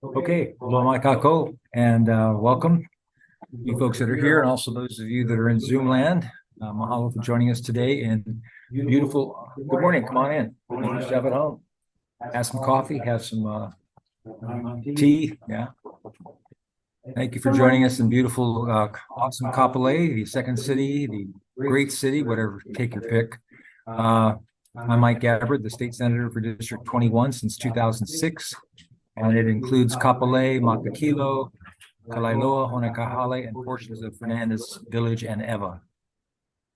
Okay, aloha kako, and welcome you folks that are here, and also those of you that are in Zoom land. Mahalo for joining us today in beautiful. Good morning. Come on in. Just have it home. Have some coffee. Have some tea. Yeah. Thank you for joining us in beautiful, awesome Kapolei, the second city, the great city, whatever. Take your pick. I'm Mike Gabbard, the state senator for District 21 since 2006. And it includes Kapolei, Makakilo, Kalailoa, Honokahale, and portions of Fernandez Village and Eva.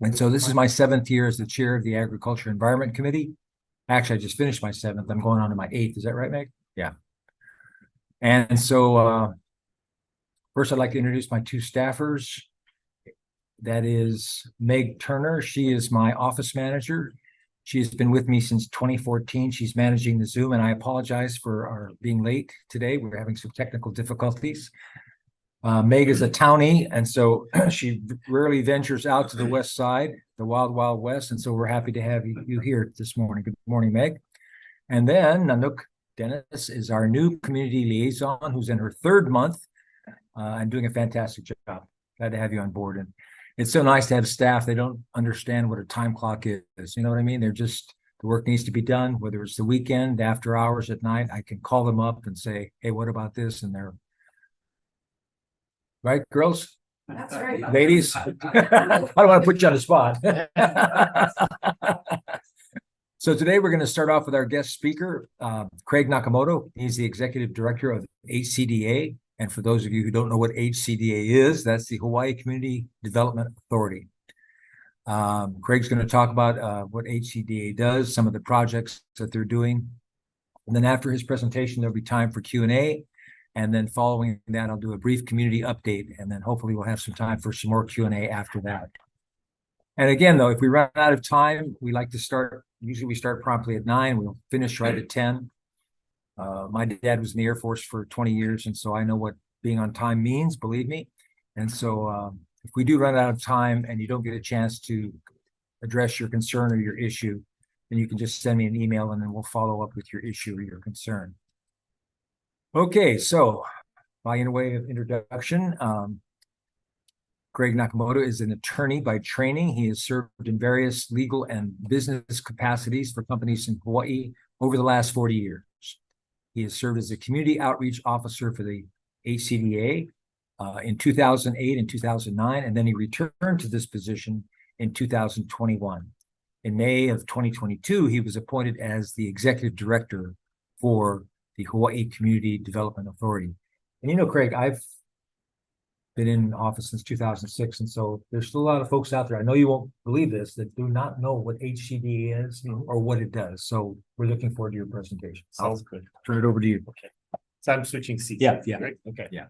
And so this is my 7th year as the chair of the Agriculture Environment Committee. Actually, I just finished my 7th. I'm going on to my 8th. Is that right, Meg? Yeah. And so first, I'd like to introduce my 2 staffers. That is Meg Turner. She is my office manager. She has been with me since 2014. She's managing the Zoom, and I apologize for our being late today. We're having some technical difficulties. Meg is a townie, and so she rarely ventures out to the west side, the wild, wild west, and so we're happy to have you here this morning. Good morning, Meg. And then Nanook Dennis is our new community liaison, who's in her 3rd month and doing a fantastic job. Glad to have you on board. And it's so nice to have staff. They don't understand what a time clock is. You know what I mean? They're just, the work needs to be done, whether it's the weekend, after hours, at night. I can call them up and say, hey, what about this? And they're, right, girls? That's right. Ladies? I don't want to put you on the spot. So today we're going to start off with our guest speaker, Craig Nakamoto. He's the executive director of HCDA. And for those of you who don't know what HCDA is, that's the Hawaii Community Development Authority. Craig's going to talk about what HCDA does, some of the projects that they're doing. And then after his presentation, there'll be time for Q&A. And then following that, I'll do a brief community update. And then hopefully we'll have some time for some more Q&A after that. And again, though, if we run out of time, we like to start, usually we start promptly at 9. We'll finish right at 10. My dad was in the Air Force for 20 years, and so I know what being on time means, believe me. And so if we do run out of time and you don't get a chance to address your concern or your issue, then you can just send me an email and then we'll follow up with your issue or your concern. Okay, so by way of introduction, Craig Nakamoto is an attorney by training. He has served in various legal and business capacities for companies in Hawaii over the last 40 years. He has served as a community outreach officer for the HCDA in 2008 and 2009, and then he returned to this position in 2021. In May of 2022, he was appointed as the executive director for the Hawaii Community Development Authority. And you know, Craig, I've been in office since 2006, and so there's still a lot of folks out there, I know you won't believe this, that do not know what HCDA is or what it does. So we're looking forward to your presentation. Sounds good. Turn it over to you. Okay. So I'm switching seats. Yeah, yeah. Right? Okay. Yeah.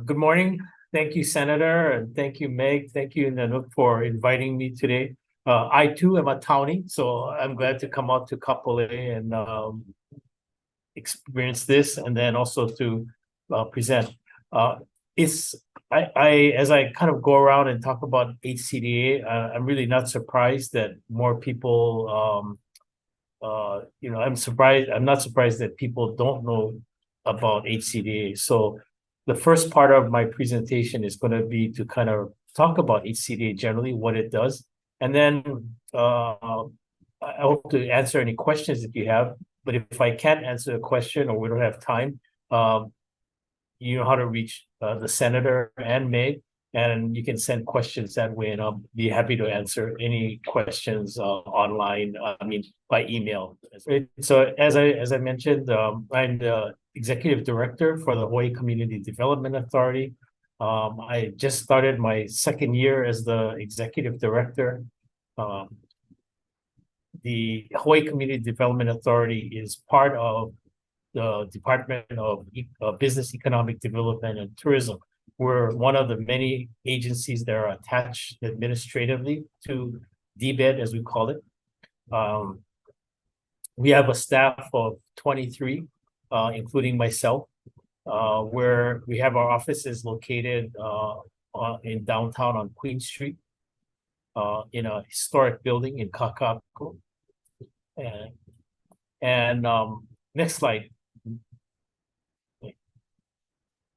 Good morning. Thank you, Senator, and thank you, Meg. Thank you, Nanook, for inviting me today. I too am a townie, so I'm glad to come out to Kapolei and experience this, and then also to present. As I kind of go around and talk about HCDA, I'm really not surprised that more people I'm not surprised that people don't know about HCDA. So the first part of my presentation is going to be to kind of talk about HCDA generally, what it does, and then I hope to answer any questions that you have. But if I can't answer a question or we don't have time, you know how to reach the senator and Meg, and you can send questions that way, and I'll be happy to answer any questions online. By email. So as I mentioned, I'm the executive director for the Hawaii Community Development Authority. I just started my 2nd year as the executive director. The Hawaii Community Development Authority is part of the Department of Business, Economic Development, and Tourism. We're one of the many agencies that are attached administratively to DBED, as we call it. We have a staff of 23, including myself, where we have our offices located in downtown on Queen Street, in a historic building in Kaka'ako. And And next slide.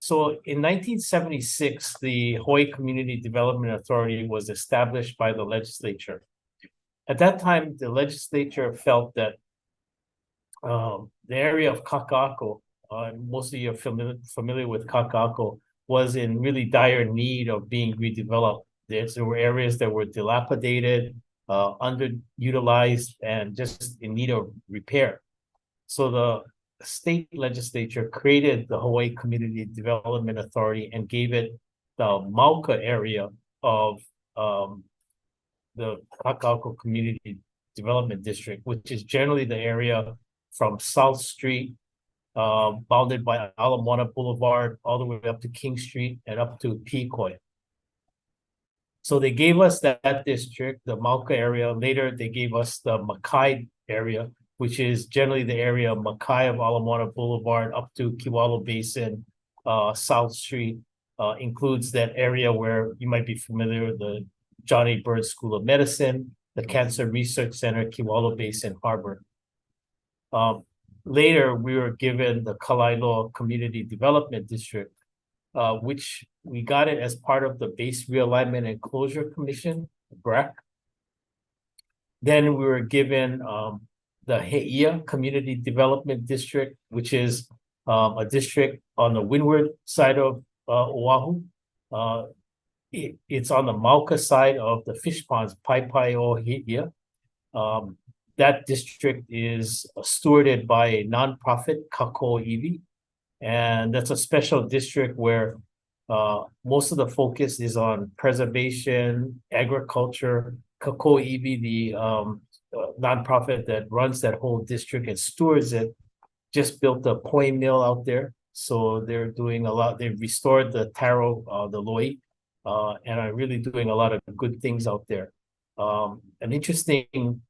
So in 1976, the Hawaii Community Development Authority was established by the legislature. At that time, the legislature felt that the area of Kaka'ako, most of you are familiar with Kaka'ako, was in really dire need of being redeveloped. There were areas that were dilapidated, underutilized, and just in need of repair. So the state legislature created the Hawaii Community Development Authority and gave it the Mauka area of the Kaka'ako Community Development District, which is generally the area from South Street, bounded by Ala Moana Boulevard, all the way up to King Street and up to Piikoi. So they gave us that district, the Mauka area. Later, they gave us the Makai area, which is generally the area of Makai of Ala Moana Boulevard up to Kewalo Basin, South Street, includes that area where you might be familiar with the Johnny Bird School of Medicine, the Cancer Research Center, Kewalo Basin Harbor. Later, we were given the Kalaeloa Community Development District, which we got it as part of the Base Realignment and Closure Commission, BRAC. Then we were given the He'ia Community Development District, which is a district on the windward side of Oahu. It's on the Mauka side of the fish ponds, Paipai o He'ia. That district is stewarded by a nonprofit, Kako'iwi, and that's a special district where most of the focus is on preservation, agriculture. Kako'iwi, the nonprofit that runs that whole district and stewards it, just built a poi mill out there. So they're doing a lot. They've restored the taro, the loi, and are really doing a lot of good things out there. An interesting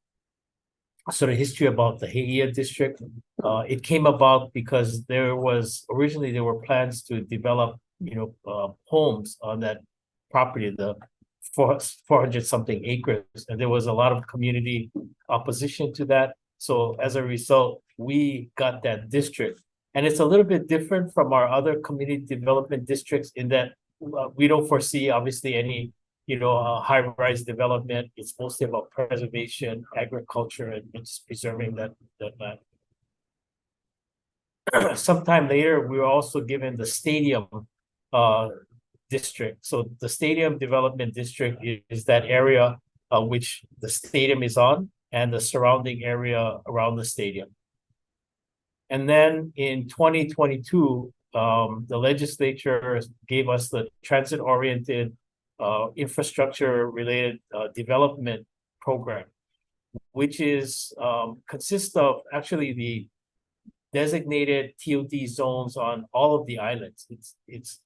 sort of history about the He'ia district. It came about because originally there were plans to develop, homes on that property, the 400 something acres, and there was a lot of community opposition to that. So as a result, we got that district, and it's a little bit different from our other community development districts in that we don't foresee obviously any high-rise development. It's mostly about preservation, agriculture, and just preserving that land. Sometime later, we were also given the stadium district. So the stadium development district is that area which the stadium is on and the surrounding area around the stadium. And then in 2022, the legislature gave us the transit-oriented infrastructure-related development program, which consists of actually the designated TOD zones on all of the islands. It's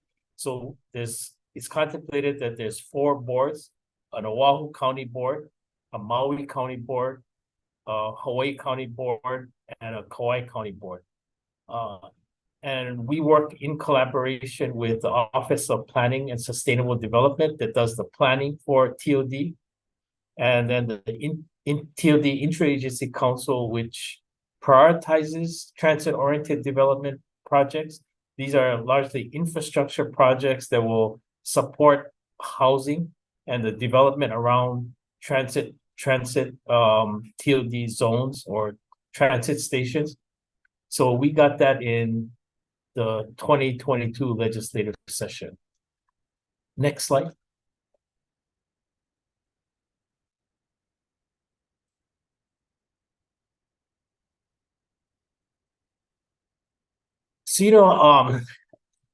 contemplated that there's 4 boards: an Oahu County Board, a Maui County Board, a Hawaii County Board, and a Kauai County Board. And we work in collaboration with the Office of Planning and Sustainable Development that does the planning for TOD. And then the TOD Interagency Council, which prioritizes transit-oriented development projects. These are largely infrastructure projects that will support housing and the development around transit TOD zones or transit stations. So we got that in the 2022 legislative session. Next slide. So,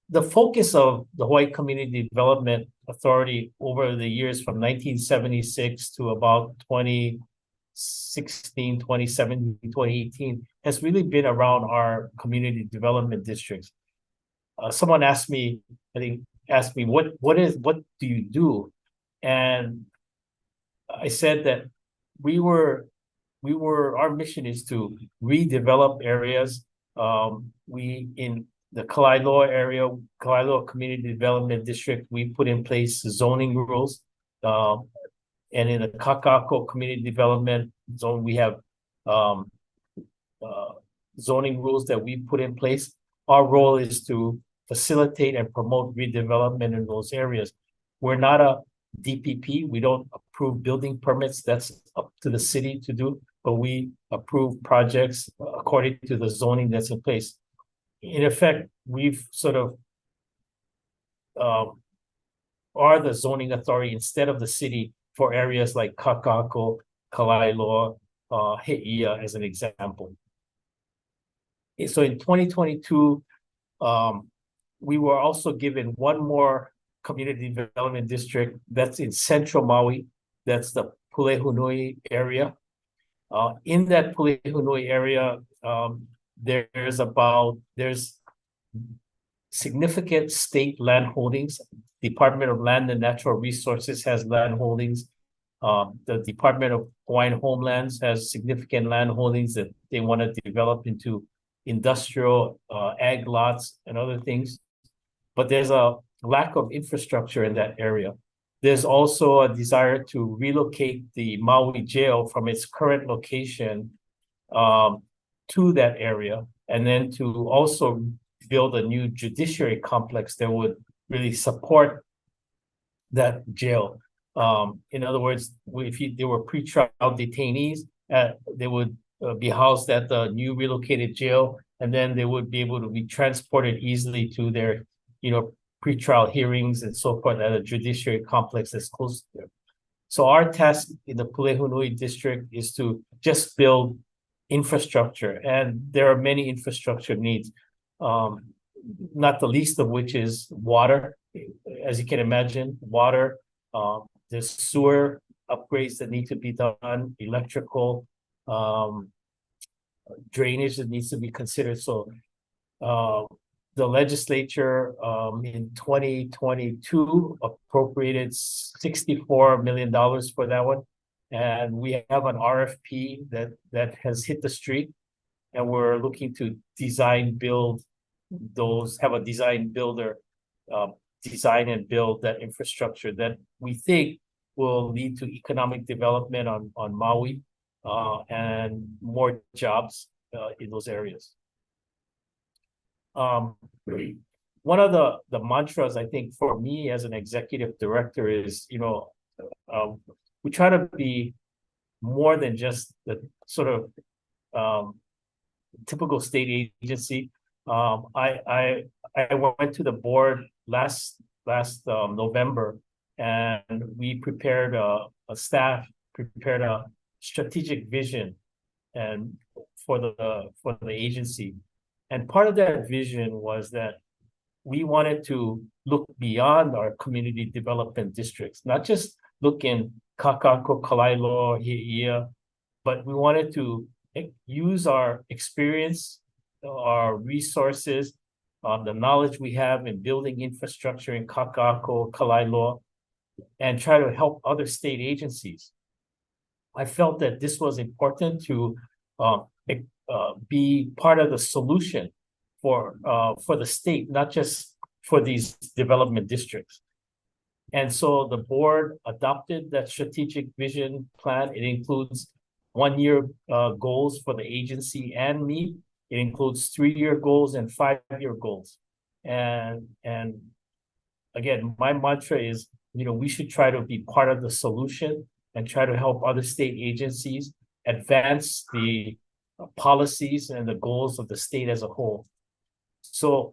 the focus of the Hawaii Community Development Authority over the years from 1976 to about 2016, 2017, 2018 has really been around our community development districts. Someone asked me, what do you do? And I said that our mission is to redevelop areas. In the Kalaeloa area, Kalaeloa Community Development District, we put in place zoning rules. And in the Kaka'ako Community Development Zone, we have zoning rules that we put in place. Our role is to facilitate and promote redevelopment in those areas. We're not a DPP. We don't approve building permits. That's up to the city to do, but we approve projects according to the zoning that's in place. In effect, we've sort of are the zoning authority instead of the city for areas like Kakako, Kalaeloa, He'ia, as an example. So in 2022, we were also given one more community development district that's in central Maui. That's the Pulehunui area. In that Pulehunui area, there's significant state land holdings. Department of Land and Natural Resources has land holdings. The Department of Hawaiian Homelands has significant land holdings that they want to develop into industrial ag lots and other things. But there's a lack of infrastructure in that area. There's also a desire to relocate the Maui jail from its current location to that area, and then to also build a new judiciary complex that would really support that jail. In other words, if there were pretrial detainees, they would be housed at the new relocated jail, and then they would be able to be transported easily to their, pretrial hearings and so forth at a judiciary complex that's close to there. So our task in the Pulehunui district is to just build infrastructure, and there are many infrastructure needs, not the least of which is water. As you can imagine, water, there's sewer upgrades that need to be done, electrical, drainage that needs to be considered. So the legislature in 2022 appropriated $64 million for that one. And we have an RFP that has hit the street, and we're looking to build those, have a design builder design and build that infrastructure that we think will lead to economic development on Maui and more jobs in those areas. One of the mantras, I think, for me as an executive director is, we try to be more than just the sort of typical state agency. I went to the board last November, and we prepared staff prepared a strategic vision and for the agency. And part of that vision was that we wanted to look beyond our community development districts, not just look in Kakako, Kalaeloa, He'ia, but we wanted to use our experience, our resources, the knowledge we have in building infrastructure in Kakako, Kalaeloa, and try to help other state agencies. I felt that this was important to be part of the solution for the state, not just for these development districts. And so the board adopted that strategic vision plan. It includes 1-year goals for the agency and me. It includes 3-year goals and 5-year goals. And again, my mantra is, we should try to be part of the solution and try to help other state agencies advance the policies and the goals of the state as a whole. So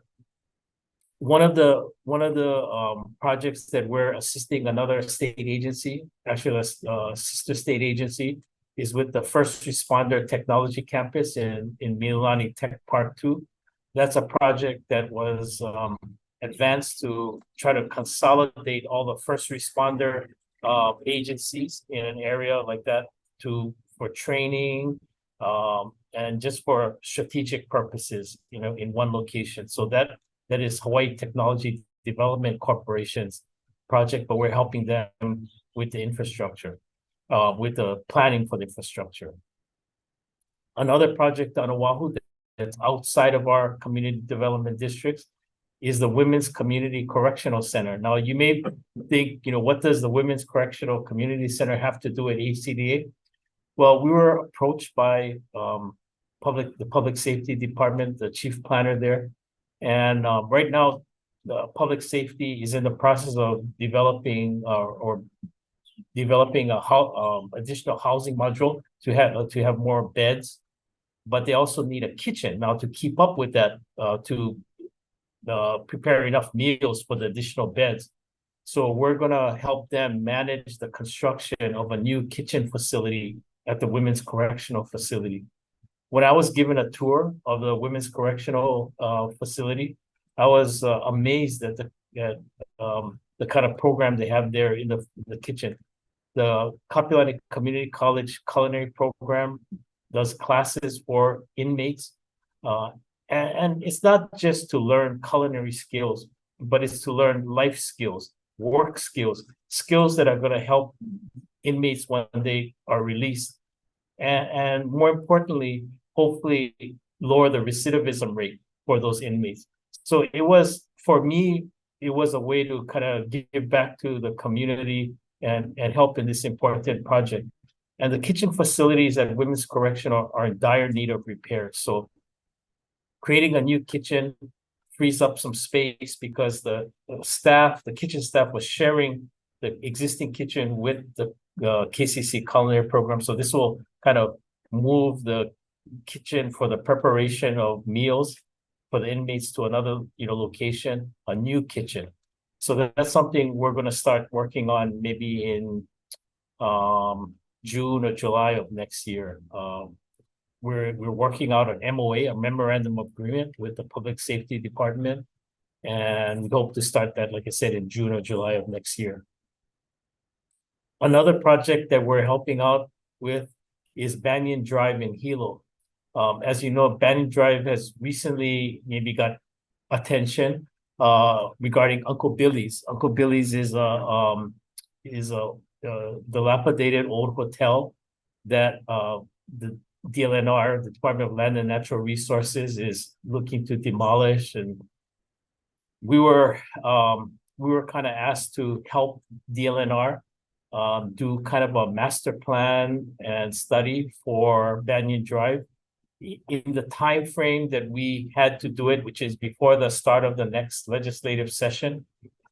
one of the projects that we're assisting another state agency, actually a sister state agency, is with the First Responder Technology Campus in Mililani Tech Park 2. That's a project that was advanced to try to consolidate all the first responder agencies in an area like that for training and just for strategic purposes, in one location. So that is Hawaii Technology Development Corporation's project, but we're helping them with the infrastructure, with the planning for the infrastructure. Another project on Oahu that's outside of our community development districts is the Women's Community Correctional Center. Now, you may think, what does the Women's Correctional Community Center have to do at HCDA? Well, we were approached by the public safety department, the chief planner there. And right now, the public safety is in the process of developing or developing a additional housing module to have more beds, but they also need a kitchen now to keep up with that, to prepare enough meals for the additional beds. So we're gonna help them manage the construction of a new kitchen facility at the Women's Correctional Facility. When I was given a tour of the Women's Correctional Facility, I was amazed at the kind of program they have there in the kitchen. The Kapolei Community College Culinary Program does classes for inmates. And it's not just to learn culinary skills, but it's to learn life skills, work skills, skills that are going to help inmates when they are released. And more importantly, hopefully lower the recidivism rate for those inmates. So it was, for me, it was a way to kind of give back to the community and help in this important project. And the kitchen facilities at Women's Correctional are in dire need of repair. So creating a new kitchen frees up some space because the kitchen staff was sharing the existing kitchen with the KCC culinary program. So this will kind of move the kitchen for the preparation of meals for the inmates to another, location, a new kitchen. So that's something we're going to start working on maybe in June or July of next year. We're working out an MOA, a memorandum of agreement with the Public Safety Department, and we hope to start that, like I said, in June or July of next year. Another project that we're helping out with is Banyan Drive in Hilo. As you know, Banyan Drive has recently maybe got attention regarding Uncle Billy's. Uncle Billy's is a dilapidated old hotel that the DLNR, the Department of Land and Natural Resources, is looking to demolish. And we were kind of asked to help DLNR do kind of a master plan and study for Banyan Drive in the time frame that we had to do it, which is before the start of the next legislative session.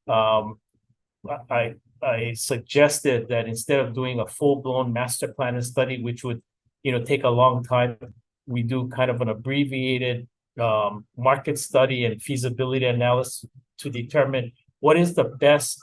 I suggested that instead of doing a full-blown master plan and study, which would take a long time, we do kind of an abbreviated market study and feasibility analysis to determine what is the best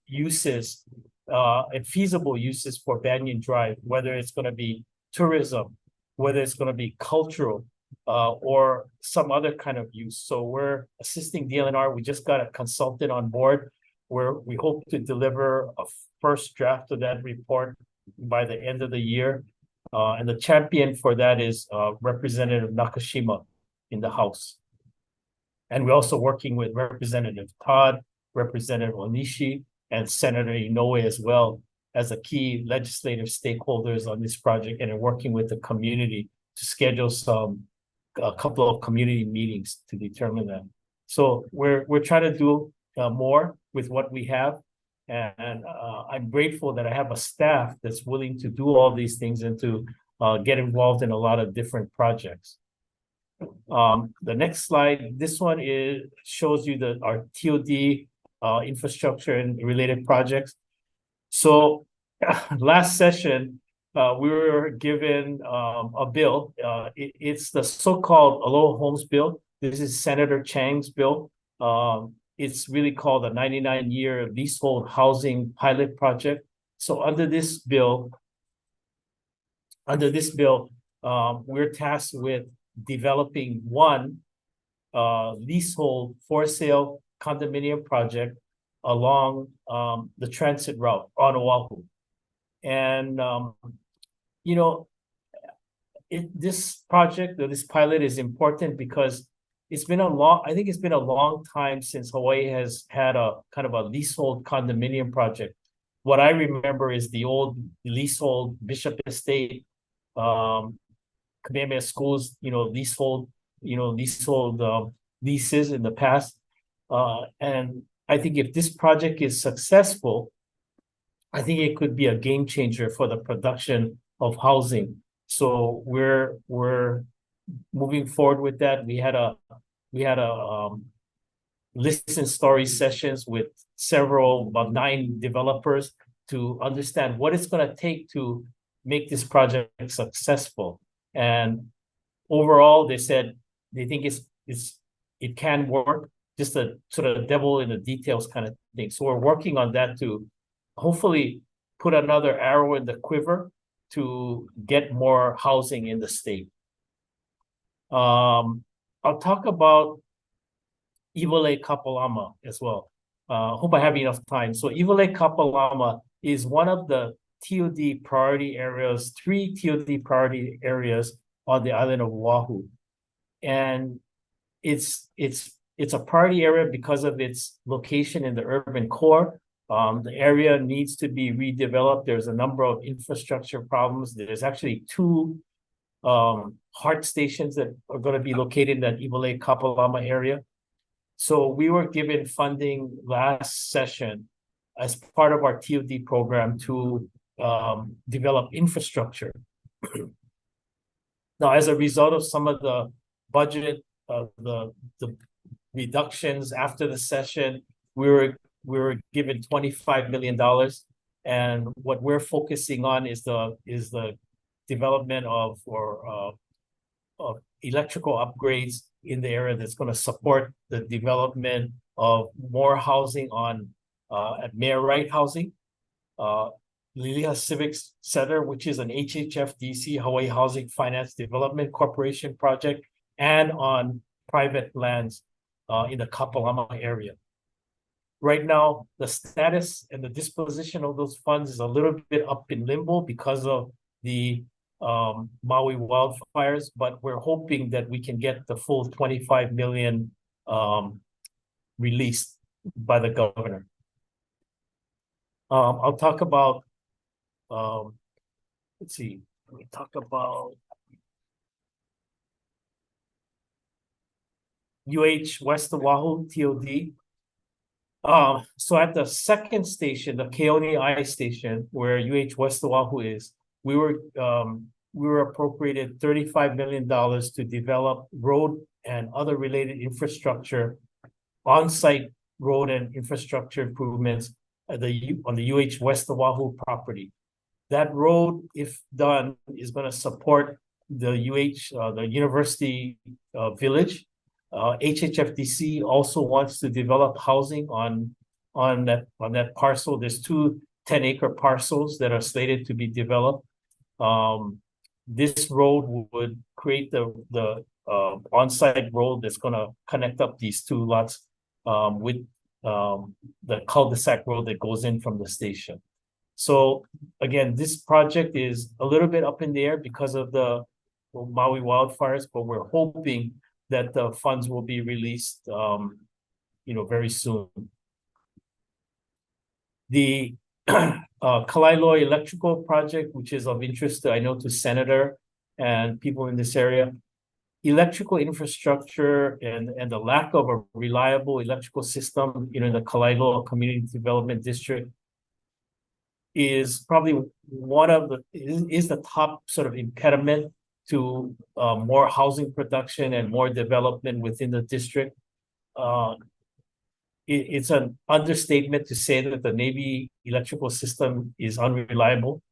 uses and feasible uses for Banyan Drive, whether it's going to be tourism, whether it's going to be cultural, or some other kind of use. So we're assisting DLNR. We just got a consultant on board where we hope to deliver a first draft of that report by the end of the year. And the champion for that is Representative Nakashima in the House. And we're also working with Representative Todd, Representative Onishi, and Senator Inoue as well as a key legislative stakeholders on this project, and are working with the community to schedule a couple of community meetings to determine that. So we're trying to do more with what we have. And I'm grateful that I have a staff that's willing to do all these things and to get involved in a lot of different projects. The next slide, this one shows you our TOD infrastructure and related projects. So last session, we were given a bill. It's the so-called Aloha Homes Bill. This is Senator Chang's bill. It's really called a 99-year leasehold housing pilot project. So under this bill, we're tasked with developing one leasehold for sale condominium project along the transit route on Oahu. And this project or this pilot is important because I think it's been a long time since Hawaii has had a kind of a leasehold condominium project. What I remember is the old leasehold Bishop Estate, Kamehameha Schools, leasehold leases in the past. And I think if this project is successful, I think it could be a game changer for the production of housing. So we're moving forward with that, we had a listen story sessions with about 9 developers to understand what it's going to take to make this project successful. And overall, they said they think it can work, just a sort of devil in the details kind of thing. So we're working on that to hopefully put another arrow in the quiver to get more housing in the state. I'll talk about Iwalei Kapolama as well. Hope I have enough time. So Iwalei Kapolama is one of the TOD priority areas, 3 TOD priority areas on the island of Oahu. And it's a priority area because of its location in the urban core. The area needs to be redeveloped. There's a number of infrastructure problems. There's actually 2 HART stations that are going to be located in that Iwalei Kapolama area. So we were given funding last session as part of our TOD program to develop infrastructure. Now, as a result of some of the budget, the reductions after the session, we were given $25 million, and what we're focusing on is the development of electrical upgrades in the area that's going to support the development of more housing at Mayor Wright Housing, Lilia Civic Center, which is an HHFDC Hawaii Housing Finance Development Corporation project, and on private lands in the Kapolama area. Right now, the status and the disposition of those funds is a little bit up in limbo because of the Maui wildfires, but we're hoping that we can get the full 25 million released by the governor. I'll talk about, let's see, we talk about UH West Oahu TOD. So at the second station, the Keone I station, where UH West Oahu is, we were appropriated $35 million to develop road and other related infrastructure, on-site road and infrastructure improvements on the UH West Oahu property. That road, if done, is going to support the the University Village. HHFDC also wants to develop housing on that parcel. There's 2 10-acre parcels that are slated to be developed. This road would create the on-site road that's going to connect up these 2 lots with the cul-de-sac road that goes in from the station. So again, this project is a little bit up in the air because of the Maui wildfires, but we're hoping that the funds will be released, very soon. The Kalailoi electrical project, which is of interest, I know, to Senator and people in this area. Electrical infrastructure and the lack of a reliable electrical system, in the Kalailoi Community Development District is probably is the top sort of impediment to more housing production and more development within the district. It's an understatement to say that the Navy electrical system is unreliable.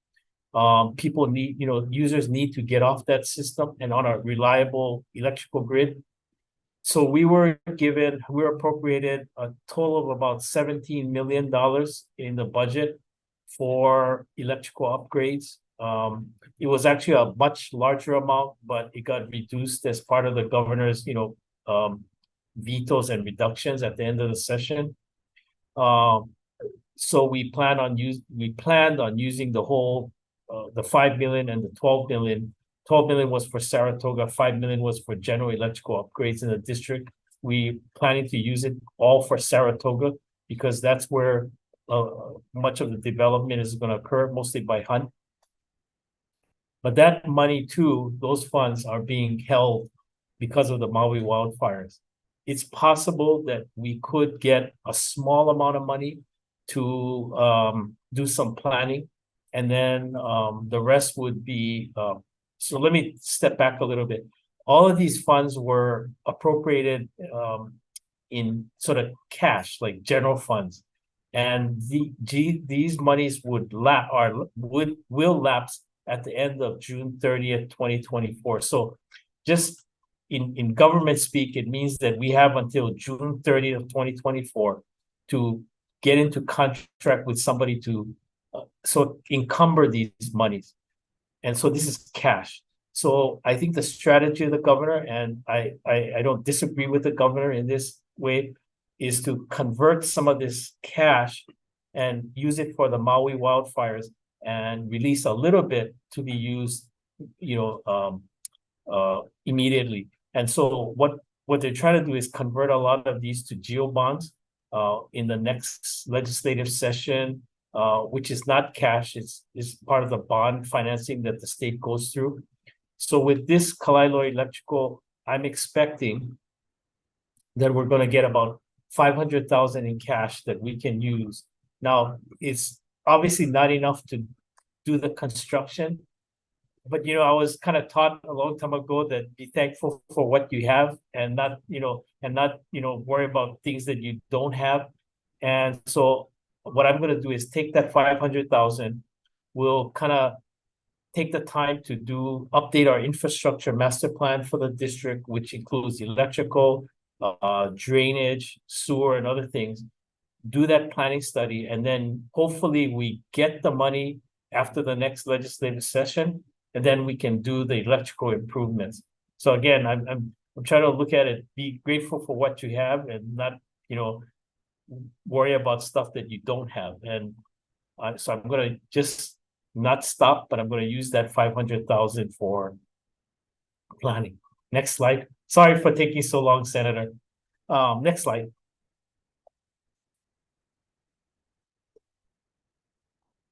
People need, users need to get off that system and on a reliable electrical grid. So we were appropriated a total of about $17 million in the budget for electrical upgrades. It was actually a much larger amount, but it got reduced as part of the governor's, vetoes and reductions at the end of the session. So we planned on using the whole, the 5 million and the 12 million. 12 million was for Saratoga, 5 million was for general electrical upgrades in the district. We planning to use it all for Saratoga because that's where much of the development is going to occur, mostly by HUNT. But that money too, those funds are being held because of the Maui wildfires. It's possible that we could get a small amount of money to do some planning, and then the rest would be, so let me step back a little bit. all of these funds were appropriated in sort of cash, like general funds. And these monies would will lapse at the end of June 30th, 2024. So just in government speak, it means that we have until June 30th, 2024 to get into contract with somebody to so encumber these monies. And so this is cash. So I think the strategy of the governor, and I don't disagree with the governor in this way, is to convert some of this cash and use it for the Maui wildfires and release a little bit to be used, immediately. And so what they're trying to do is convert a lot of these to geo bonds in the next legislative session, which is not cash, it's part of the bond financing that the state goes through. So with this Kalaeloa Electrical, I'm expecting that we're going to get about 500,000 in cash that we can use. Now, it's obviously not enough to do the construction, but I was kind of taught a long time ago that be thankful for what you have and not worry about things that you don't have. And so what I'm going to do is take that 500,000, we'll kind of take the time to update our infrastructure master plan for the district, which includes electrical, drainage, sewer, and other things. Do that planning study, and then hopefully we get the money after the next legislative session, and then we can do the electrical improvements. So again, I'm trying to look at it, be grateful for what you have, and not worry about stuff that you don't have. And so I'm going to just not stop, but I'm going to use that 500,000 for planning. Next slide. Sorry for taking so long, Senator. Next slide.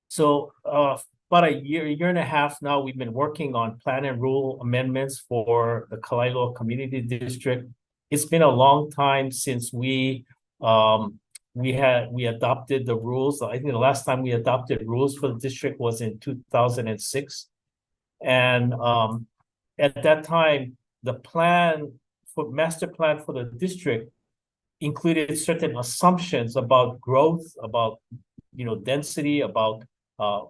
So about a year and a half now, we've been working on plan and rule amendments for the Kalaeloa Community District. It's been a long time since we adopted the rules. I think the last time we adopted rules for the district was in 2006. And at that time, the master plan for the district included certain assumptions about growth, about density, about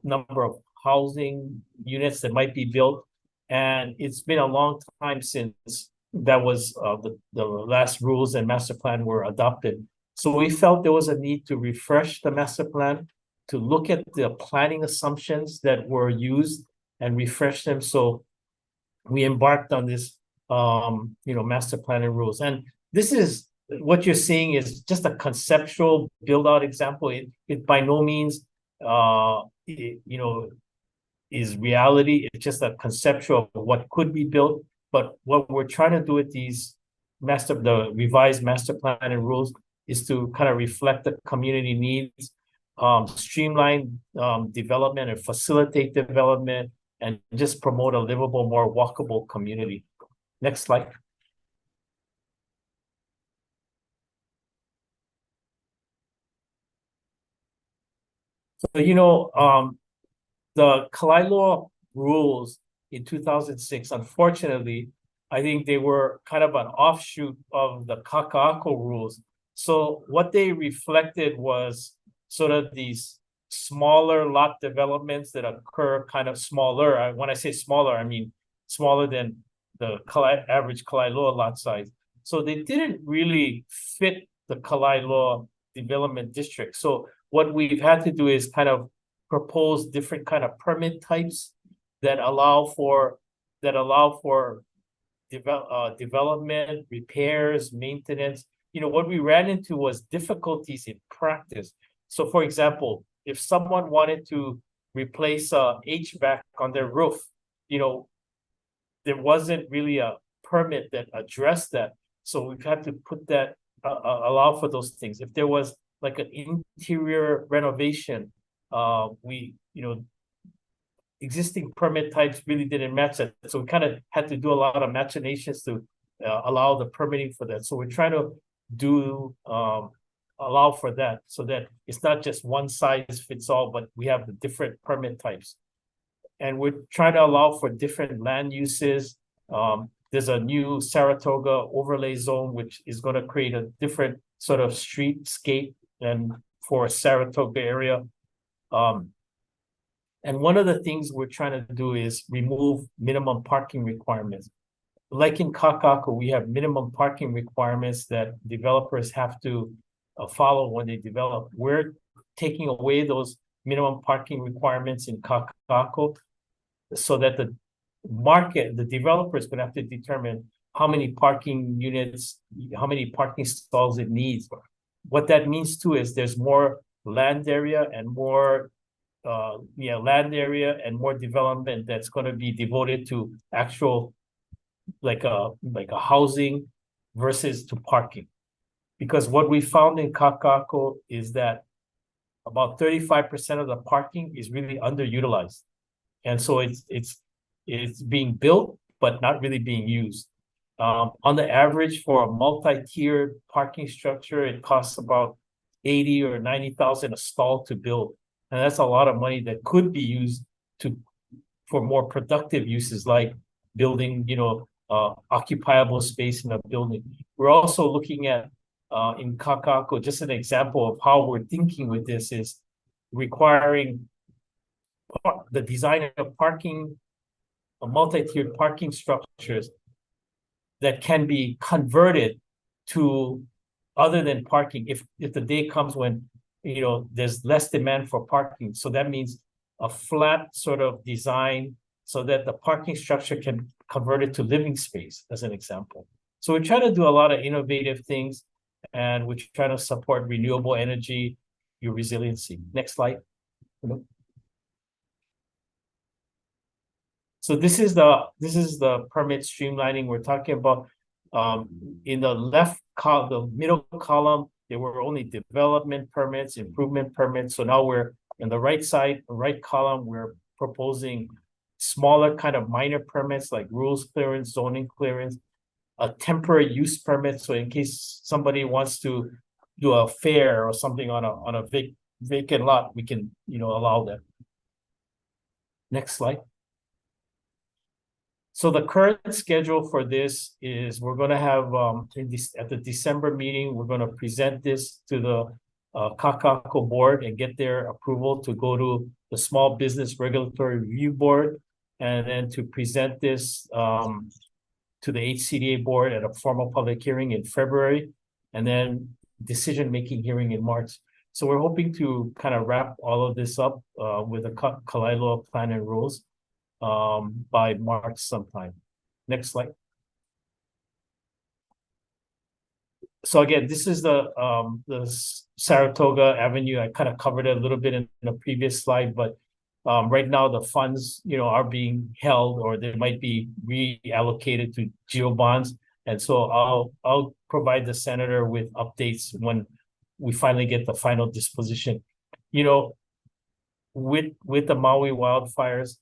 number of housing units that might be built. And it's been a long time since that was the last rules and master plan were adopted. So we felt there was a need to refresh the master plan, to look at the planning assumptions that were used and refresh them. So we embarked on this, master plan and rules. And this is what you're seeing is just a conceptual build out example. It by no means, is reality. It's just a conceptual of what could be built. But what we're trying to do with these the revised master plan and rules is to kind of reflect the community needs, streamline development and facilitate development, and just promote a livable, more walkable community. Next slide. So, the Kalaeloa rules in 2006, unfortunately, I think they were kind of an offshoot of the Kaka'ako rules. So what they reflected was sort of these smaller lot developments that occur kind of smaller. When I say smaller, I mean smaller than the average Kalaeloa lot size. So they didn't really fit the Kalaeloa development district. So what we've had to do is kind of propose different kind of permit types that allow for development, repairs, maintenance. What we ran into was difficulties in practice. So for example, if someone wanted to replace a HVAC on their roof, there wasn't really a permit that addressed that. So we've had to put that, allow for those things. If there was like an interior renovation, existing permit types really didn't match that. So we kind of had to do a lot of machinations to allow the permitting for that. So we're trying to allow for that so that it's not just one size fits all, but we have the different permit types. And we're trying to allow for different land uses. There's a new Saratoga overlay zone, which is going to create a different sort of streetscape and for Saratoga area. And one of the things we're trying to do is remove minimum parking requirements. Like in Kakako, we have minimum parking requirements that developers have to follow when they develop. We're taking away those minimum parking requirements in Kakako so that the market, the developers would have to determine how many parking units, how many parking stalls it needs. What that means too is there's more land area and more land area and more development that's going to be devoted to actual like a housing versus to parking. Because what we found in Kakako is that about 35% of the parking is really underutilized. And so it's being built, but not really being used. On the average for a multi-tiered parking structure, it costs about 80 or 90,000 a stall to build. And that's a lot of money that could be used for more productive uses like building, occupiable space in a building. We're also looking at in Kakako, just an example of how we're thinking with this is requiring the design of parking, multi-tiered parking structures that can be converted to other than parking if the day comes when there's less demand for parking. So that means a flat sort of design so that the parking structure can convert it to living space, as an example. So we're trying to do a lot of innovative things, and we're trying to support renewable energy, your resiliency. Next slide. So this is the permit streamlining we're talking about. In the the middle column, there were only development permits, improvement permits. So now we're in the right side, right column, we're proposing smaller kind of minor permits like rules clearance, zoning clearance, a temporary use permit. So in case somebody wants to do a fair or something on a vacant lot, we can allow that. Next slide. So the current schedule for this is we're going to have at the December meeting, we're going to present this to the Kakako board and get their approval to go to the Small Business Regulatory Review Board, and then to present this to the HCDA board at a formal public hearing in February, and then decision-making hearing in March. So we're hoping to kind of wrap all of this up with a Kalaeloa plan and rules by March sometime. Next slide. So again, this is the Saratoga Avenue. I kind of covered it a little bit in a previous slide, but right now the funds, are being held, or they might be reallocated to geo bonds. And so I'll provide the senator with updates when we finally get the final disposition. With the Maui wildfires,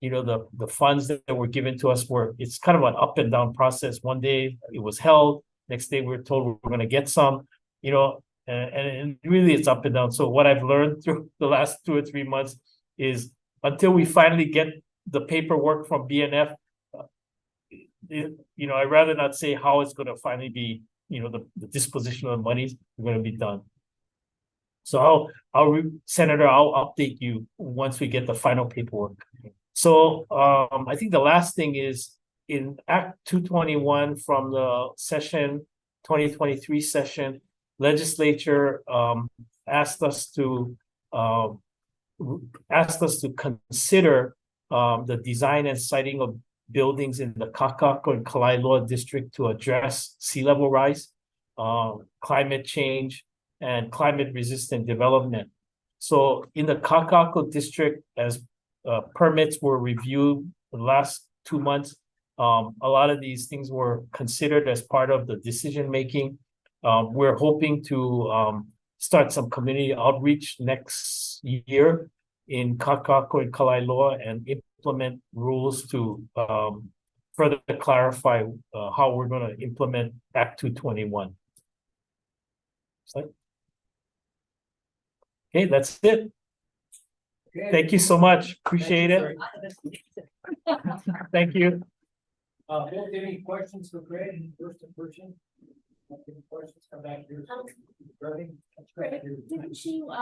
the funds that were given to us it's kind of an up and down process. One day it was held, next day we were told we're going to get some, and really it's up and down. So what I've learned through the last 2 or 3 months is until we finally get the paperwork from BNF, I'd rather not say how it's going to finally be, the disposition of the monies are going to be done. So Senator, I'll update you once we get the final paperwork. So I think the last thing is in Act 221 from the 2023 session, legislature asked us to consider the design and siting of buildings in the Kakako and Kalaeloa district to address sea level rise, climate change, and climate resistant development. So in the Kakako district, as permits were reviewed the last 2 months, a lot of these things were considered as part of the decision making. We're hoping to start some community outreach next year in Kakako and Kalaeloa and implement rules to further clarify how we're going to implement Act 221. Okay, that's it. Okay. Thank you so much. Appreciate it. Thank you. Any questions for Craig, first person? Any questions, come back here. Didn't you,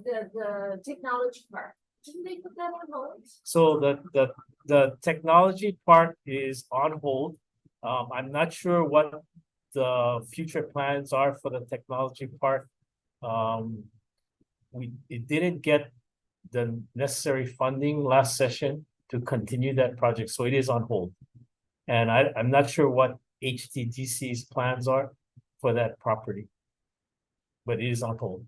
the technology part, didn't they put that on hold? So the technology part is on hold. I'm not sure what the future plans are for the technology part. It didn't get the necessary funding last session to continue that project, so it is on hold. And I'm not sure what HTDC's plans are for that property. But it is on hold.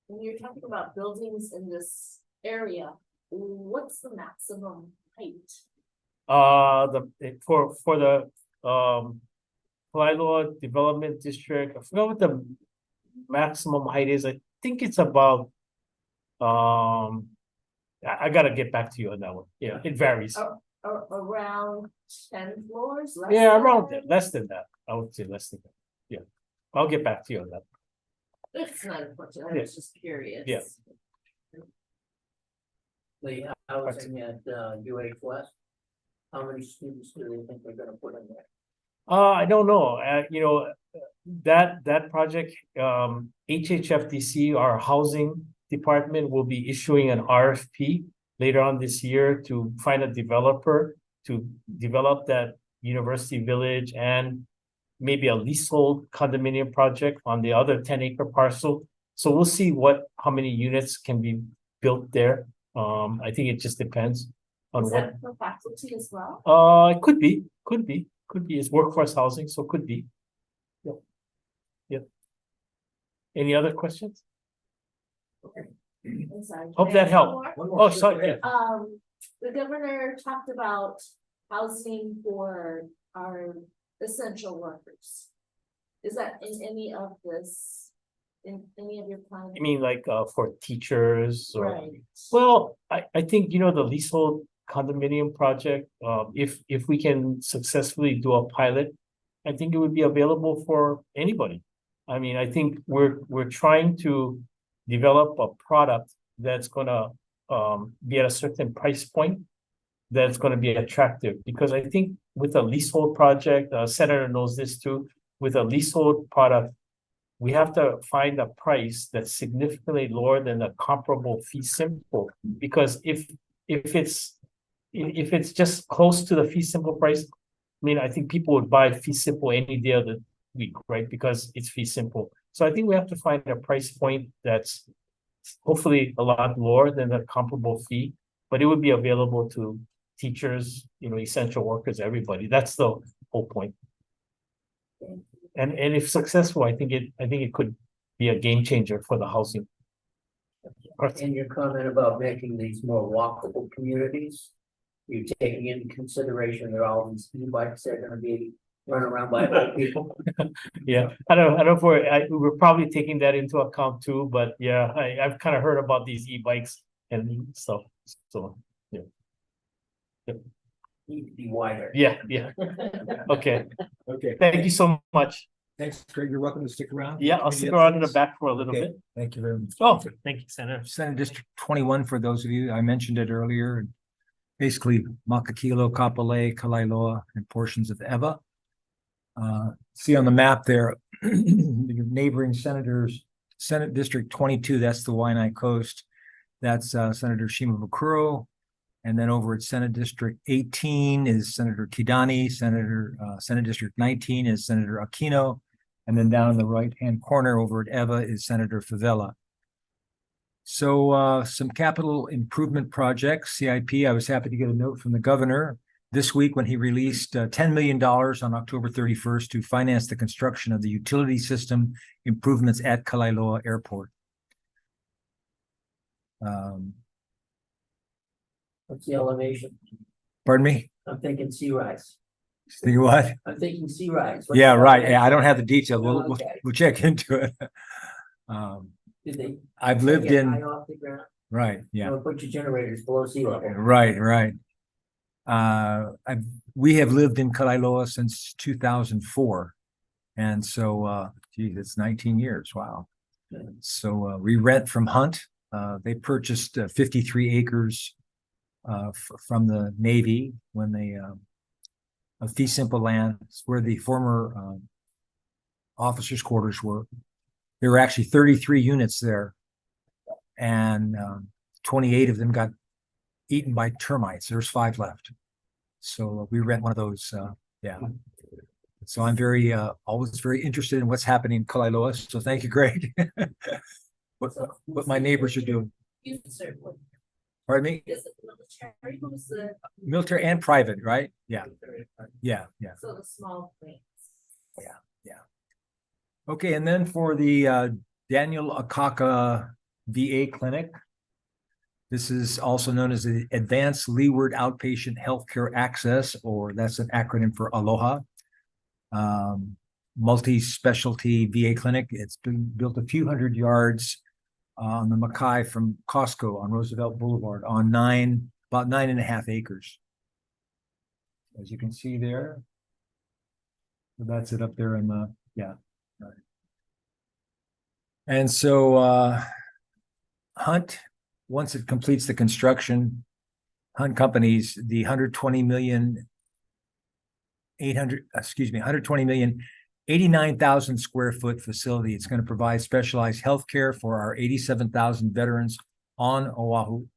When you're talking about buildings in this area, what's the maximum height? For the Kailua Development District, I forgot what the maximum height is. I think it's about I gotta get back to you on that one. Yeah, it varies. Around 10 floors? Yeah, around less than that. I would say less than that. Yeah, I'll get back to you on that. It's not important, I Yeah. was just curious. Yeah. The housing at UH West, how many students do they think they're gonna put in there? I don't know, that project, HHFDC, our housing department will be issuing an RFP later on this year to find a developer to develop that University Village and maybe a leasehold condominium project on the other 10-acre parcel. So we'll see how many units can be built there. I think it just depends on Is what. that for faculty as well? It could be. It's workforce housing, so could be. Yep. Yep. Any other questions? I'm sorry, Hope can I that ask helped. one Oh, more? sorry. Yeah. The governor talked about housing for our essential workers. Is that in any of this, in any of your plans? You mean like for teachers or? Right. Well, I think, the leasehold condominium project, if we can successfully do a pilot, I think it would be available for anybody. I mean, I think we're trying to develop a product that's gonna be at a certain price point that's gonna be attractive, because I think with a leasehold project, Senator knows this too, with a leasehold product, we have to find a price that's significantly lower than the comparable fee simple, because if it's just close to the fee simple price, I mean, I think people would buy fee simple any day of the week, right? Because it's fee simple. So I think we have to find a price point that's hopefully a lot lower than the comparable fee, but it would be available to teachers, essential workers, everybody. That's the whole point. And if successful, I think it could be a game changer for the housing. And your comment about making these more walkable communities, you're taking into consideration that all these e-bikes that are gonna be run around by old people. Yeah, I don't know if we're probably taking that into account too, but yeah, I've kind of heard about these e-bikes and stuff, so, yeah. Need to be wider. Yeah, okay, Okay, thank you so much. thanks, Craig. You're welcome to stick around. Yeah, I'll stick around in the back for a little Okay, bit. thank you very much. Oh, thank you, Senator. Senate District 21, for those of you, I mentioned it earlier. Basically, Makakilo, Kapolei, Kalaeloa, and portions of Ewa. See on the map there, your neighboring senators, Senate District 22, that's the Waianae Coast. That's Senator Shimabukuro. And then over at Senate District 18 is Senator Kidani. Senate District 19 is Senator Aquino. And then down in the right-hand corner over at Ewa is Senator Favela. So some capital improvement projects, CIP, I was happy to get a note from the governor this week when he released $10 million on October 31st to finance the construction of the utility system improvements at Kalaeloa Airport. What's the elevation? Pardon me? I'm thinking sea rise. Think what? I'm thinking sea rise. Yeah, right. Yeah, I don't have the details. We'll Okay. we'll check into it. Did they? I've lived get high in, off the ground? right, yeah. No, put your generators below sea level. Right. We have lived in Kalaeloa since 2004. And so, geez, it's 19 years. Wow. So we rent from Hunt. They purchased 53 acres from the Navy when they of fee simple land. It's where the former officers' quarters were. There were actually 33 units there, and 28 of them got eaten by termites. There's 5 left. So we rent one of those. Yeah. So I'm very always very interested in what's happening in Kalailoa. So thank you, Greg. what my neighbors are doing. Pardon me? Is it military? Who's the? Military and private, right? Yeah. Yeah. So the small things. Okay, and then for the Daniel Akaka VA clinic, this is also known as the Advanced Leeward Outpatient Healthcare Access, or that's an acronym for ALOHA. Multi-specialty VA clinic. It's been built a few hundred yards on the Mackay from Costco on Roosevelt Boulevard on about 9.5 acres. As you can see there. So that's it up there in the, yeah. Right. And so Hunt, once it completes the construction, Hunt Companies, the 120 million 89,000 square foot facility. It's going to provide specialized health care for our 87,000 veterans on Oahu,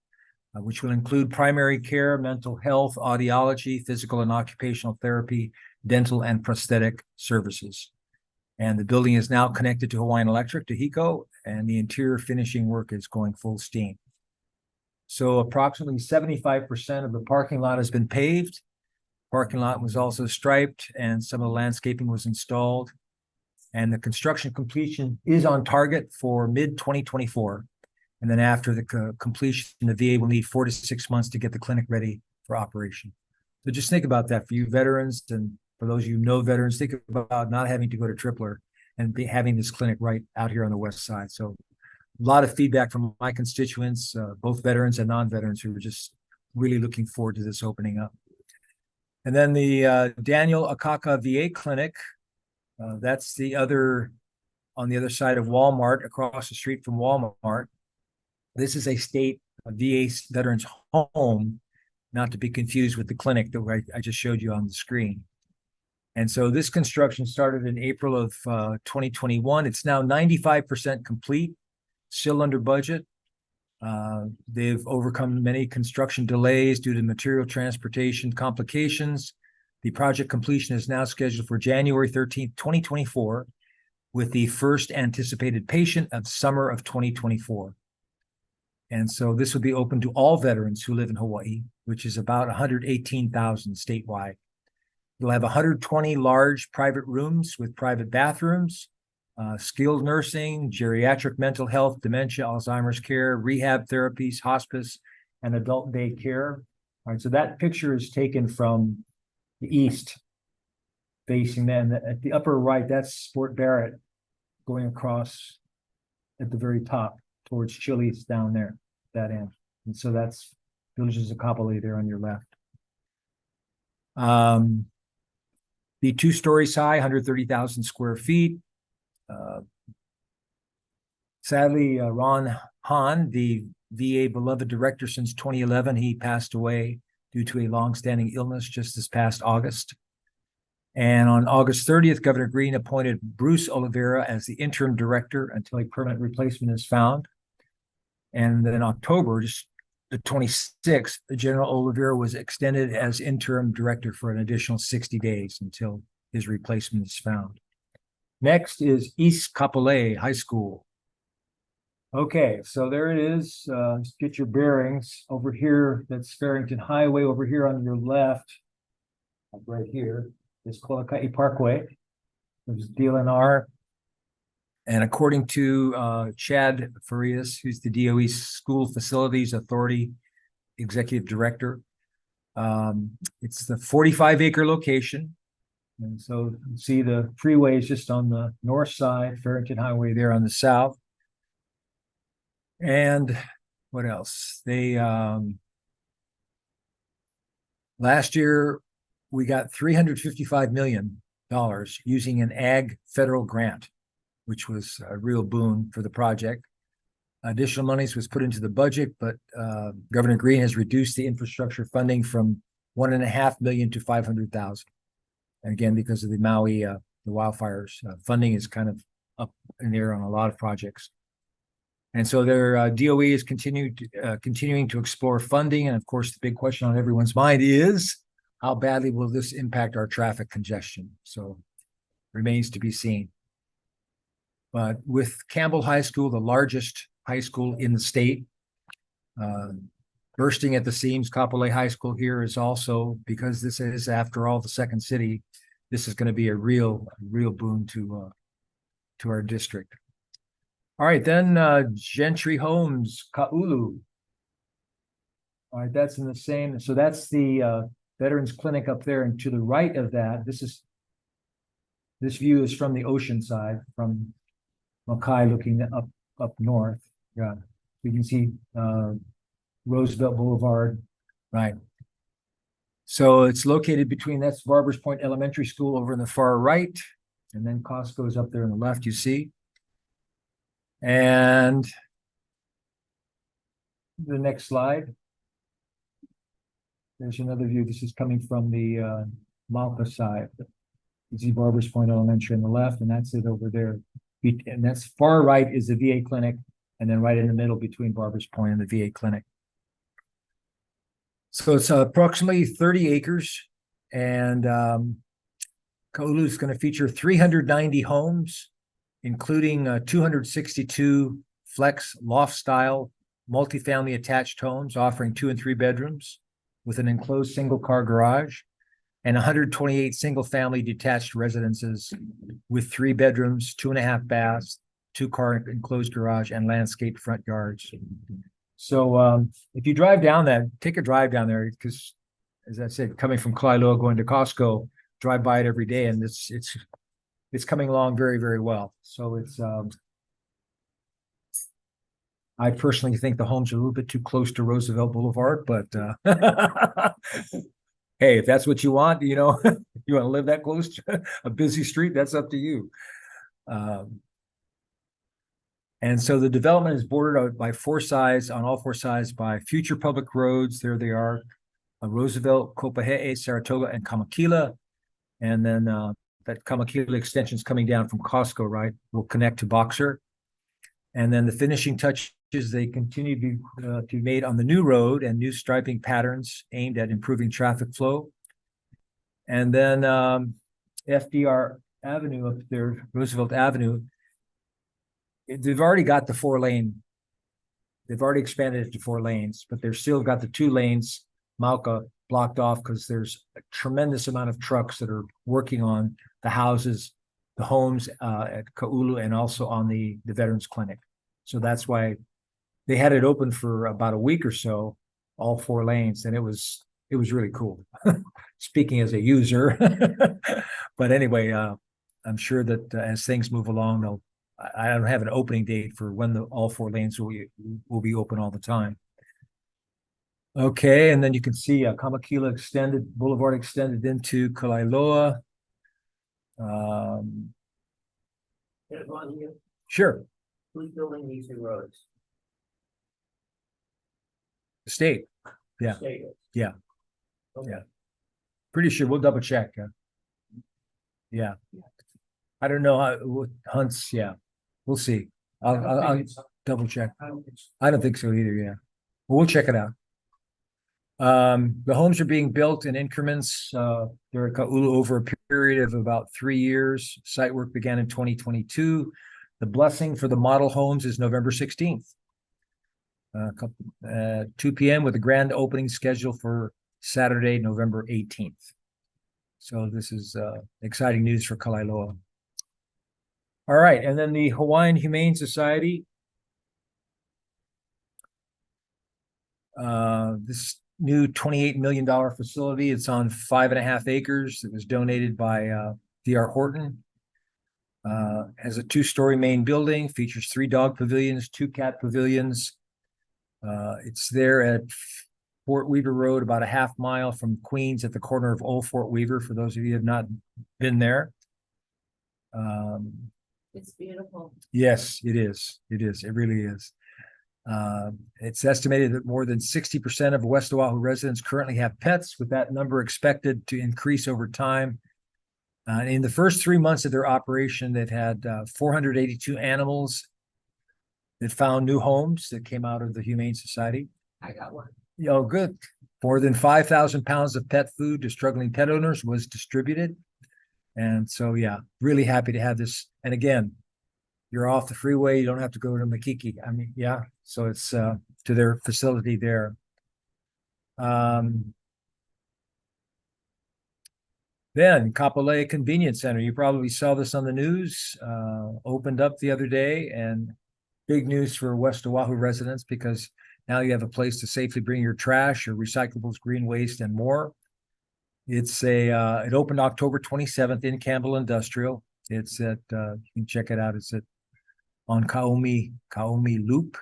which will include primary care, mental health, audiology, physical and occupational therapy, dental and prosthetic services. And the building is now connected to Hawaiian Electric, to HECO, and the interior finishing work is going full steam. So approximately 75% of the parking lot has been paved. Parking lot was also striped, and some of the landscaping was installed. And the construction completion is on target for mid-2024. And then after the completion, the VA will need 4 to 6 months to get the clinic ready for operation. So just think about that for you veterans, and for those of you who know veterans, think about not having to go to Tripler and having this clinic right out here on the west side. So a lot of feedback from my constituents, both veterans and non-veterans, who are just really looking forward to this opening up. And then the Daniel Akaka VA clinic, that's the other, on the other side of Walmart, across the street from Walmart. This is a state VA veterans home, not to be confused with the clinic that I just showed you on the screen. And so this construction started in April of 2021. It's now 95% complete, still under budget. They've overcome many construction delays due to material transportation complications. The project completion is now scheduled for January 13th, 2024, with the first anticipated patient of summer of 2024. And so this will be open to all veterans who live in Hawaii, which is about 118,000 statewide. You'll have 120 large private rooms with private bathrooms, skilled nursing, geriatric mental health, dementia, Alzheimer's care, rehab therapies, hospice, and adult day care. All right, so that picture is taken from the east, facing them. At the upper right, that's Fort Barrett going across at the very top towards Chili's down there, that end. And so that's Villages of Kapolei there on your left. The 2 stories high, 130,000 square feet. Sadly, Ron Hahn, the VA beloved director since 2011, he passed away due to a longstanding illness just this past August. And on August 30th, Governor Green appointed Bruce Oliveira as the interim director until a permanent replacement is found. And then October, just the 26th, General Oliveira was extended as interim director for an additional 60 days until his replacement is found. Next is East Kapolei High School. Okay, so there it is. Just get your bearings over here. That's Farrington Highway over here on your left. Right here is Kolokai Parkway. There's DLNR. And according to Chad Farias, who's the DOE School Facilities Authority Executive Director, it's the 45-acre location. And so you see the freeway is just on the north side, Farrington Highway there on the south. And what else? They last year we got $355 million using an ag federal grant, which was a real boon for the project. Additional monies was put into the budget, but Governor Green has reduced the infrastructure funding from 1.5 million to 500,000. And again, because of the Maui, the wildfires, funding is kind of up in the air on a lot of projects. And so their DOE is continuing to explore funding. And of course, the big question on everyone's mind is, how badly will this impact our traffic congestion? So remains to be seen. But with Campbell High School, the largest high school in the state, bursting at the seams, Kapolei High School here is also, because this is, after all, the second city, this is going to be a real boon to our district. All right, then Gentry Homes, Ka'ulu. All right, that's in the same, so that's the Veterans Clinic up there, and to the right of that, this view is from the ocean side, from Makai looking up north. Yeah, you can see Roosevelt Boulevard, right? So it's located between, that's Barbers Point Elementary School over in the far right, and then Costco's up there on the left, you see. And the next slide. There's another view. This is coming from the Malpa side. You see Barbers Point Elementary on the left, and that's it over there. And that's far right is the VA clinic, and then right in the middle between Barbers Point and the VA clinic. So it's approximately 30 acres, and Ka'ulu is going to feature 390 homes, including 262 flex loft style multifamily attached homes offering 2 and 3 bedrooms with an enclosed single car garage, and 128 single family detached residences with 3 bedrooms, 2.5 baths, 2-car enclosed garage, and landscaped front yards. So if you drive down that, take a drive down there, because as I said, coming from Kailua going to Costco, drive by it every day, and it's coming along very, very well. So it's I personally think the homes are a little bit too close to Roosevelt Boulevard, but hey, if that's what you want, you know, you want to live that close to a busy street, that's up to you. And so the development is bordered out by on all four sides by future public roads. There they are, Roosevelt, Kopahe'e, Saratoga, and Kamakila. And then that Kamakila extension is coming down from Costco, right? Will connect to Boxer. And then the finishing touches, they continue to be made on the new road and new striping patterns aimed at improving traffic flow. And then FDR Avenue up there, Roosevelt Avenue, they've already got the 4-lane. They've already expanded it to 4 lanes, but they've still got the 2 lanes, Mauka, blocked off because there's a tremendous amount of trucks that are working on the houses, the homes at Ka'ulu, and also on the Veterans Clinic. So that's why they had it open for about a week or so, all 4 lanes, and it was really cool. Speaking as a user, but anyway, I'm sure that as things move along, I don't have an opening date for when all 4 lanes will be open all the time. Okay, and then you can see Kamakila Boulevard extended into Kalailoa. Sure. Who's building these new roads? The state. Yeah. State. Yeah. Okay. Yeah. Pretty sure. We'll double check. Yeah. I don't know how Hunt's. Yeah. We'll see. I'll double check. I don't think so either. Yeah. Well, we'll check it out. The homes are being built in increments. They're at Ka'ulu over a period of about 3 years. Site work began in 2022. The blessing for the model homes is November 16th. 2 p.m. with a grand opening schedule for Saturday, November 18th. So this is exciting news for Kalailoa. All right, and then the Hawaiian Humane Society. This new $28 million facility, it's on 5.5 acres. It was donated by D.R. Horton. Has a 2-story main building, features 3 dog pavilions, 2 cat pavilions. It's there at Fort Weaver Road, about a half mile from Queens at the corner of Old Fort Weaver, for those of you who have not been there. It's beautiful. Yes, it is. It is. It really is. It's estimated that more than 60% of West Oahu residents currently have pets, with that number expected to increase over time. In the first 3 months of their operation, they've had 482 animals that found new homes that came out of the Humane Society. I got one. Oh, good. More than 5,000 pounds of pet food to struggling pet owners was distributed. And so, yeah, really happy to have this. And again, you're off the freeway. You don't have to go to Makiki. I mean, yeah. So it's to their facility there. Then Kapolei Convenience Center. You probably saw this on the news. Opened up the other day, and big news for West Oahu residents because now you have a place to safely bring your trash, your recyclables, green waste, and more. It's it opened October 27th in Campbell Industrial. It's at you can check it out. It's on Kaomi Loop,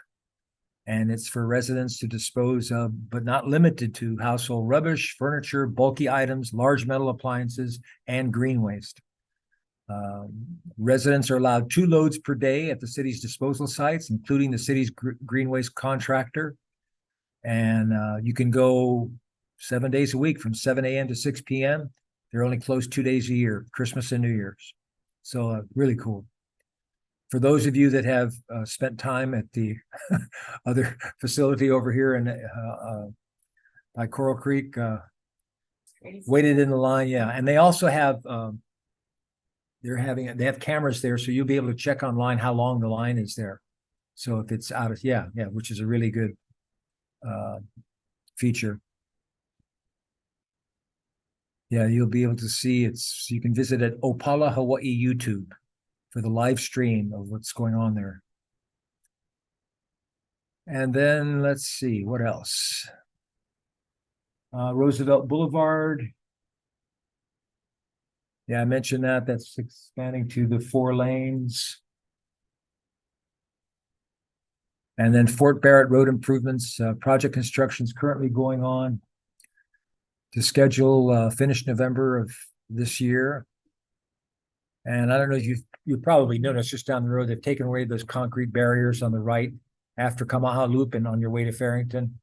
and it's for residents to dispose of, but not limited to, household rubbish, furniture, bulky items, large metal appliances, and green waste. Residents are allowed 2 loads per day at the city's disposal sites, including the city's green waste contractor. And you can go 7 days a week from 7 a.m. to 6 p.m. They're only closed 2 days a year, Christmas and New Year's. So really cool. For those of you that have spent time at the other facility over here in by Coral Creek, waited in the line, yeah. And they also have they have cameras there, so you'll be able to check online how long the line is there. So if it's out of which is a really good feature. Yeah, you'll be able to see you can visit at Opala Hawaii YouTube for the live stream of what's going on there. And then let's see, what else? Roosevelt Boulevard. Yeah, I mentioned that. That's expanding to the 4 lanes. And then Fort Barrett Road improvements. Project construction is currently going on to schedule finish November of this year. And I don't know if you probably noticed just down the road, they've taken away those concrete barriers on the right after Kamaha Loop and on your way to Farrington.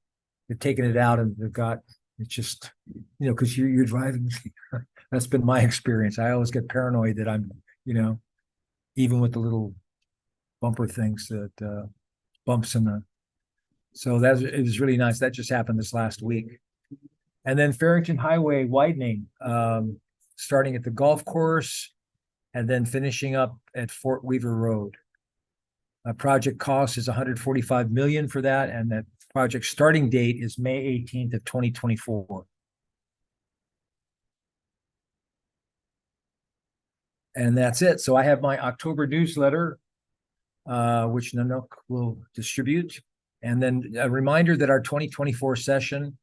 They've taken it out and they've got, it's just, because you're driving. That's been my experience. I always get paranoid that I'm, even with the little bumper things that bumps in the. So it was really nice. That just happened this last week. And then Farrington Highway widening, starting at the golf course and then finishing up at Fort Weaver Road. Project cost is $145 million for that, and that project starting date is May 18th of 2024. And that's it. So I have my October newsletter, which Nanook will distribute. And then a reminder that our 2024 session,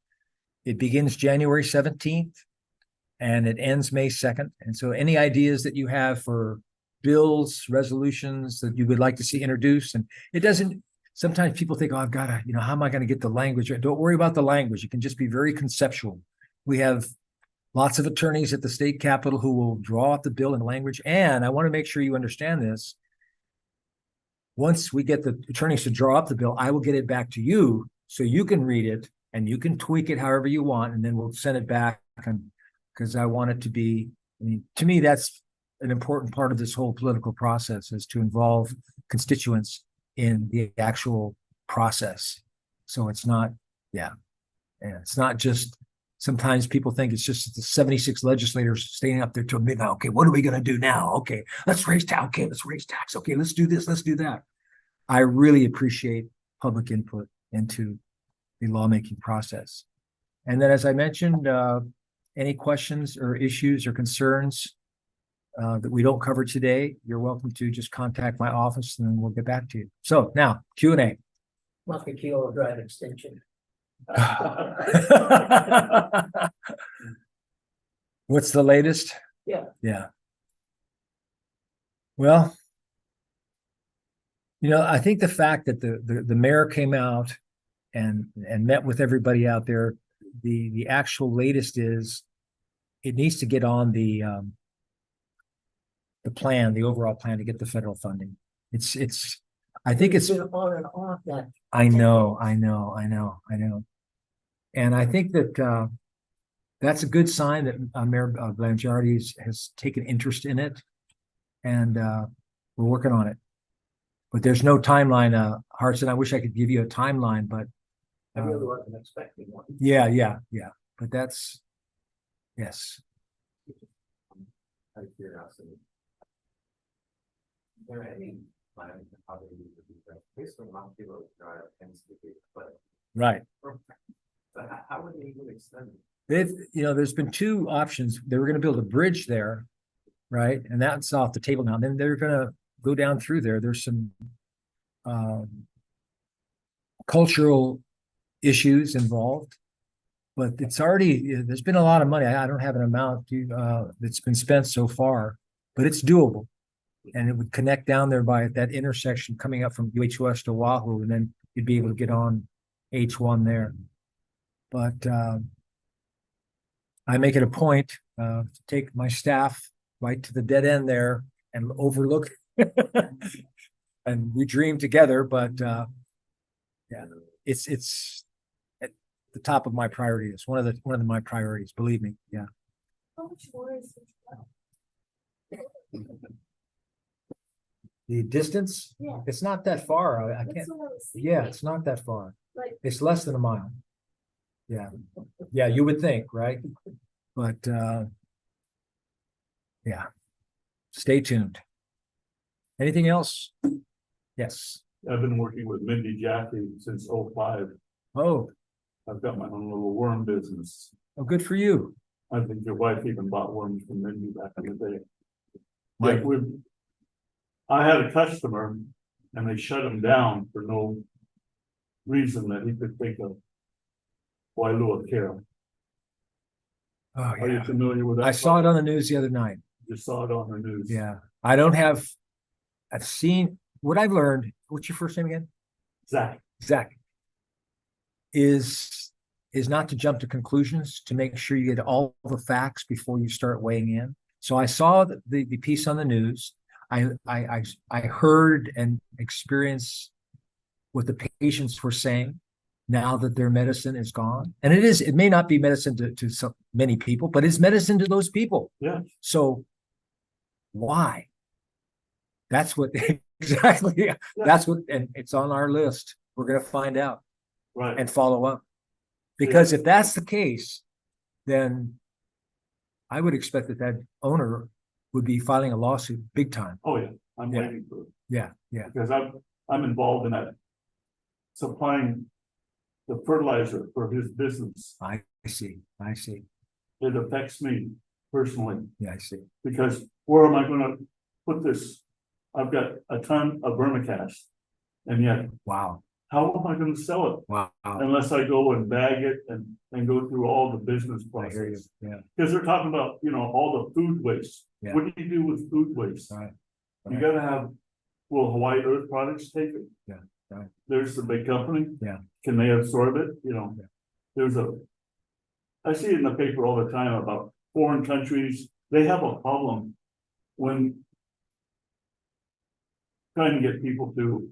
it begins January 17th and it ends May 2nd. And so any ideas that you have for bills, resolutions that you would like to see introduced, and it doesn't, sometimes people think, oh, I've got to, how am I going to get the language? Don't worry about the language. It can just be very conceptual. We have lots of attorneys at the state capitol who will draw up the bill in language. And I want to make sure you understand this. Once we get the attorneys to draw up the bill, I will get it back to you so you can read it and you can tweak it however you want. And then we'll send it back, because I want it to be, to me, that's an important part of this whole political process, is to involve constituents in the actual process. So it's not, it's not just, sometimes people think it's just the 76 legislators staying up there till midnight. Okay, what are we going to do now? Okay, let's raise tax. Okay, let's raise tax. Okay, let's do this. Let's do that. I really appreciate public input into the lawmaking process. And then, as I mentioned, any questions or issues or concerns that we don't cover today, you're welcome to just contact my office and then we'll get back to you. So now, Q&A. Makakilo Drive extension. What's the latest? Yeah. Well, I think the fact that the mayor came out and met with everybody out there, the actual latest is it needs to get on the plan, the overall plan to get the federal funding. I think it's been on and off that I know. And I think that that's a good sign that Mayor Blangiardi has taken interest in it. And we're working on it. But there's no timeline, Hartson. I wish I could give you a timeline, but I really wasn't expecting one. yeah. But that's, yes. Out of curiosity. Is there any plan to how they use the defense? Basically, Mount Kilo drive tends to be, but Right. how would they even extend it? There's been two options. They were gonna build a bridge there, right? And that's off the table now. Then they're gonna go down through there. There's some cultural issues involved. But it's already, there's been a lot of money. I don't have an amount that's been spent so far, but it's doable. And it would connect down there by that intersection coming up from UH to Oahu, and then you'd be able to get on H1 there. But I make it a point to take my staff right to the dead end there and overlook. And we dream together, but yeah, it's at the top of my priority. It's one of my priorities, believe me. Yeah. How much more is it? The distance, Yeah. it's not that far. I That's can't, what I was yeah, thinking. it's not that far. Like, It's less than a mile. Yeah. Yeah, you would think, right? But yeah. Stay tuned. Anything else? Yes. I've been working with Mindy Jaffe since '05. Oh, I've got my own little worm business. good for you. I think your wife even bought worms from Mindy back in the day. Mike. Yeah, I had a customer and they shut him down for no reason that he could think of. Wailua Carol. Oh, Are you yeah. familiar with that? I saw it on the news the other night. Just saw it on the news. Yeah. I've seen what I've learned. What's your first name again? Zach. Zach. Is not to jump to conclusions, to make sure you get all the facts before you start weighing in. So I saw the piece on the news. I heard and experienced what the patients were saying now that their medicine is gone. And it may not be medicine to so many people, but it's medicine to those people. Yeah. So why? That's what exactly. That's what, and it's on our list. We're going to find out Right. and follow up. Because if that's the case, then I would expect that owner would be filing a lawsuit big time. Oh, yeah. I'm Yeah. waiting for it. Yeah. Because I'm involved in that. Supplying the fertilizer for his business. I see. It affects me personally. Yeah, I see. Because where am I gonna put this? I've got a ton of vermicast. And yet, Wow. how am I gonna sell it? Wow. Unless I go and bag it and go through all the business I hear you. process. Yeah. Because they're talking about, all the food waste. Yeah. What do you do with food waste? Right. You Right. gotta have, will Hawaii Earth Products take it? Yeah, right. There's the big company. Yeah. Can they absorb it? Yeah. There's I see it in the paper all the time about foreign countries. They have a problem when trying to get people to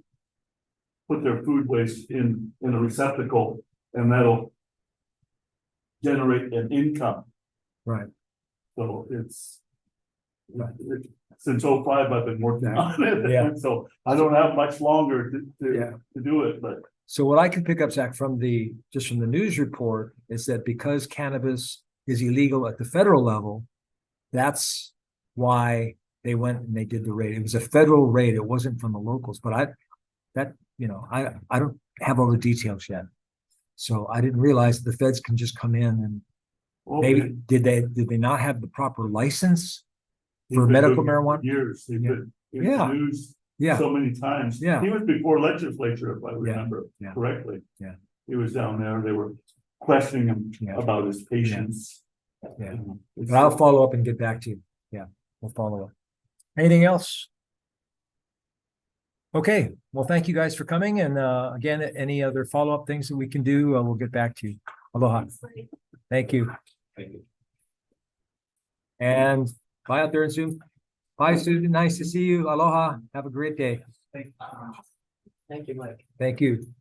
put their food waste in a receptacle, and that'll generate an income. Right. So it's Right. since '05, I've been working on it. Yeah. So I don't have much longer Yeah. to do it, but So what I can pick up, Zach, from the news report is that because cannabis is illegal at the federal level, that's why they went and they did the raid. It was a federal raid. It wasn't from the locals, but I don't have all the details yet. So I didn't realize that the feds can just come in and maybe did they not have the proper license for medical marijuana? Years. He's Yeah. been in Yeah. the news Yeah, so many times. Yeah. He was before legislature, if I remember Yeah. correctly. Yeah. He was down there. They were questioning him Yeah. about his patients. Yeah. It's- but I'll follow up and get back to you. Yeah, we'll follow up. Anything else? Okay, well, thank you guys for coming. And again, any other follow-up things that we can do, we'll get back to you. Aloha. Thank you. Thank you. And bye out there in Zoom. Bye, Susan. Nice to see you. Aloha. Have a great day. Thank you, Mike. Thank you.